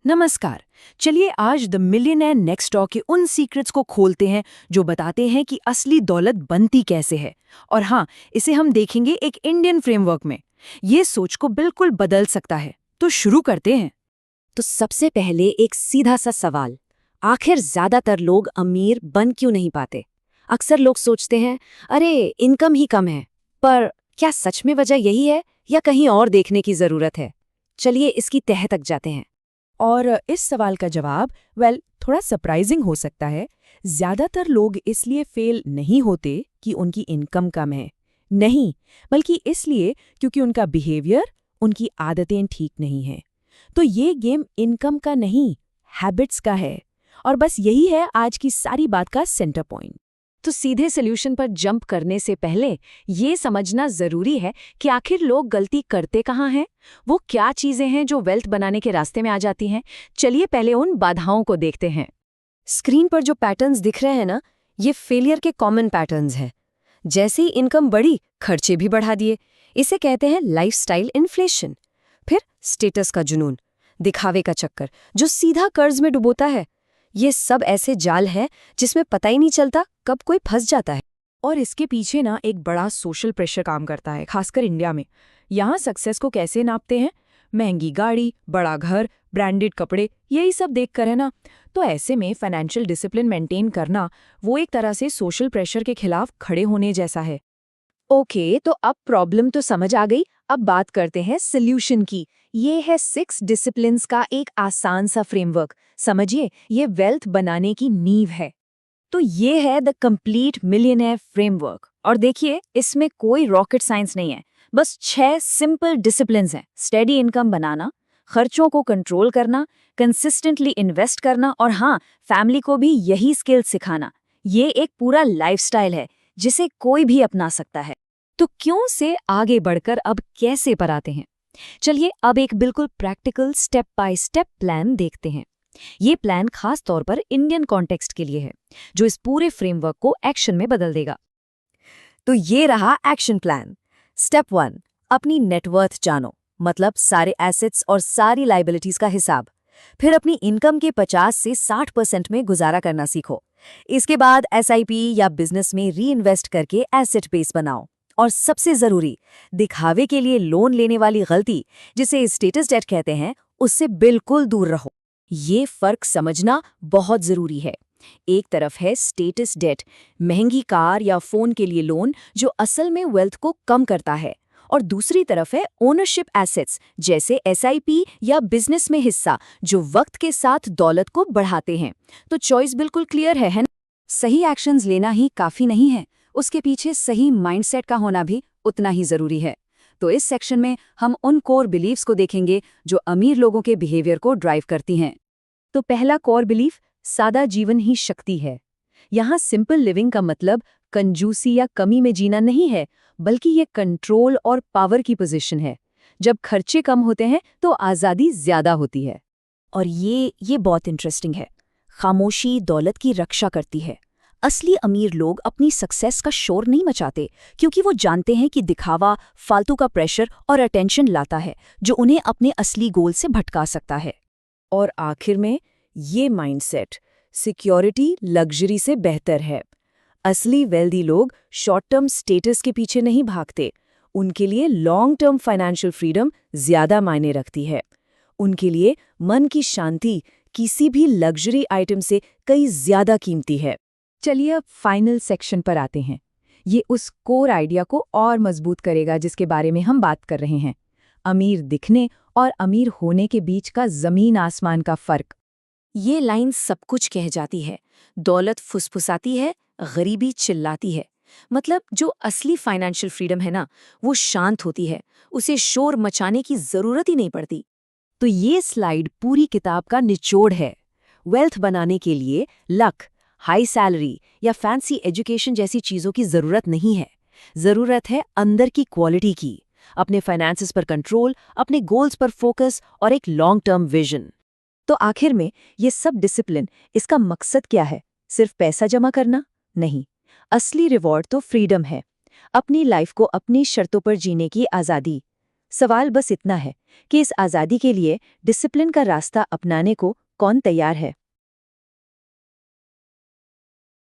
नमस्कार। चलिए आज द मिलियनेयर नेक्स्ट डोर के उन सीक्रेट्स को खोलते हैं जो बताते हैं कि असली दौलत बनती कैसे है। और हाँ, इसे हम देखेंगे एक इंडियन फ्रेमवर्क में। ये सोच को बिल्कुल बदल सकता है। तो शुरू करते हैं। तो सबसे पहले एक सीधा सा सवाल, आखिर ज्यादातर लोग अमीर बन क्यों नहीं पाते? अक्सर लोग सोचते हैं, अरे इनकम ही कम है। पर क्या सच में वजह यही है या कहीं और देखने की जरूरत है? चलिए इसकी तह तक जाते हैं। और इस सवाल का जवाब थोड़ा सरप्राइजिंग हो सकता है। ज्यादातर लोग इसलिए फेल नहीं होते कि उनकी इनकम कम है, नहीं, बल्कि इसलिए क्योंकि उनका बिहेवियर, उनकी आदतें ठीक नहीं हैं। तो ये गेम इनकम का नहीं, हैबिट्स का है। और बस यही है आज की सारी बात का सेंटर पॉइंट। तो सीधे सोल्यूशन पर जंप करने से पहले ये समझना जरूरी है कि आखिर लोग गलती करते कहाँ हैं, वो क्या चीजें हैं जो वेल्थ बनाने के रास्ते में आ जाती हैं। चलिए पहले उन बाधाओं को देखते हैं। स्क्रीन पर जो पैटर्न्स दिख रहे हैं ना, ये फेलियर के कॉमन पैटर्न्स हैं। जैसे ही इनकम बढ़ी, खर्चे भी बढ़ा दिए। इसे कहते हैं लाइफस्टाइल इन्फ्लेशन। फिर स्टेटस का जुनून, दिखावे का चक्कर जो सीधा कर्ज में डुबोता है। ये सब ऐसे जाल हैं जिसमें पता ही नहीं चलता कब कोई फंस जाता है। और इसके पीछे ना एक बड़ा सोशल प्रेशर काम करता है, खासकर इंडिया में। यहाँ सक्सेस को कैसे नापते हैं? महंगी गाड़ी, बड़ा घर, ब्रांडेड कपड़े, यही सब देखकर है ना। तो ऐसे में फाइनेंशियल डिसिप्लिन मेंटेन करना वो एक तरह से सोशल प्रेशर के खिलाफ खड़े होने जैसा है। ओके, तो अब प्रॉब्लम तो समझ आ गई। अब बात करते हैं सॉल्यूशन की। ये है 6 डिसिप्लिन्स का एक आसान सा फ्रेमवर्क। समझिए, ये वेल्थ बनाने की नींव है। तो ये है द कंप्लीट मिलियनेयर फ्रेमवर्क। और देखिए, इसमें कोई रॉकेट साइंस नहीं है। बस 6 सिंपल डिसिप्लिन्स हैं। स्टेडी इनकम बनाना, खर्चों को कंट्रोल करना, कंसिस्टेंटली इन्वेस्ट करना और हाँ, फैमिली को भी यही स्किल सिखाना। ये एक पूरा लाइफस्टाइल है जिसे कोई भी अपना सकता है। तो क्यों से आगे बढ़कर अब कैसे पर आते हैं। चलिए अब एक बिल्कुल practical step by step plan देखते हैं। ये प्लान खास तौर पर इंडियन कॉन्टेक्स्ट के लिए है, जो इस पूरे फ्रेमवर्क को एक्शन में बदल देगा। तो ये रहा एक्शन प्लान। स्टेप 1, अपनी नेटवर्थ जानो, मतलब सारे एसेट्स और सारी लाइबिलिटीज का हिसाब। फिर अपनी इनकम के 50 से 60% में गुजारा करना सीखो। इसके बाद एसआईपी या बिजनेस में री इन्वेस्ट करके एसेट बेस बनाओ। और सबसे जरूरी, दिखावे के लिए लोन लेने वाली गलती, जिसे स्टेटस डेट कहते हैं, उससे बिल्कुल दूर रहो। ये फर्क समझना बहुत जरूरी है। एक तरफ है स्टेटस डेट, महंगी कार या फोन के लिए लोन जो असल में वेल्थ को कम करता है, और दूसरी तरफ है ओनरशिप एसेट्स जैसे एसआईपी या बिजनेस में हिस्सा जो वक्त के साथ दौलत को बढ़ाते हैं। तो चॉइस बिल्कुल क्लियर है ना? सही एक्शंस लेना ही काफी नहीं है, उसके पीछे सही माइंडसेट का होना भी उतना ही जरूरी है। तो इस सेक्शन में हम उन कोर बिलीव्स को देखेंगे जो अमीर लोगों के बिहेवियर को ड्राइव करती हैं। तो पहला कोर बिलीफ, सादा जीवन ही शक्ति है। यहाँ सिंपल लिविंग का मतलब कंजूसी या कमी में जीना नहीं है, बल्कि ये कंट्रोल और पावर की पोजीशन है। जब खर्चे कम होते हैं तो आज़ादी ज्यादा होती है। और ये बहुत इंटरेस्टिंग है। खामोशी दौलत की रक्षा करती है। असली अमीर लोग अपनी सक्सेस का शोर नहीं मचाते, क्योंकि वो जानते हैं कि दिखावा फालतू का प्रेशर और अटेंशन लाता है, जो उन्हें अपने असली गोल से भटका सकता है। और आखिर में ये माइंडसेट सिक्योरिटी लग्जरी से बेहतर है। असली वेल्दी लोग शॉर्ट टर्म स्टेटस के पीछे नहीं भागते। उनके लिए लॉन्ग टर्म फाइनेंशियल फ्रीडम ज्यादा मायने रखती है। उनके लिए मन की शांति किसी भी लग्जरी आइटम से कई ज्यादा कीमती है। चलिए अब फाइनल सेक्शन पर आते हैं। ये उस कोर आइडिया को और मजबूत करेगा जिसके बारे में हम बात कर रहे हैं, अमीर दिखने और अमीर होने के बीच का जमीन आसमान का फर्क। ये लाइन सब कुछ कह जाती है। दौलत फुसफुसाती है, गरीबी चिल्लाती है। मतलब जो असली फाइनेंशियल फ्रीडम है ना, वो शांत होती है, उसे शोर मचाने की जरूरत ही नहीं पड़ती। तो ये स्लाइड पूरी किताब का निचोड़ है। वेल्थ बनाने के लिए लक, हाई सैलरी या फैंसी एजुकेशन जैसी चीजों की जरूरत नहीं है। जरूरत है अंदर की क्वालिटी की, अपने फाइनेंसेस पर कंट्रोल, अपने गोल्स पर फोकस और एक लॉन्ग टर्म विजन। तो आखिर में ये सब डिसिप्लिन, इसका मकसद क्या है? सिर्फ पैसा जमा करना? नहीं, असली रिवॉर्ड तो फ्रीडम है। अपनी लाइफ को अपनी शर्तों पर जीने की आज़ादी। सवाल बस इतना है कि इस आज़ादी के लिए डिसिप्लिन का रास्ता अपनाने को कौन तैयार है।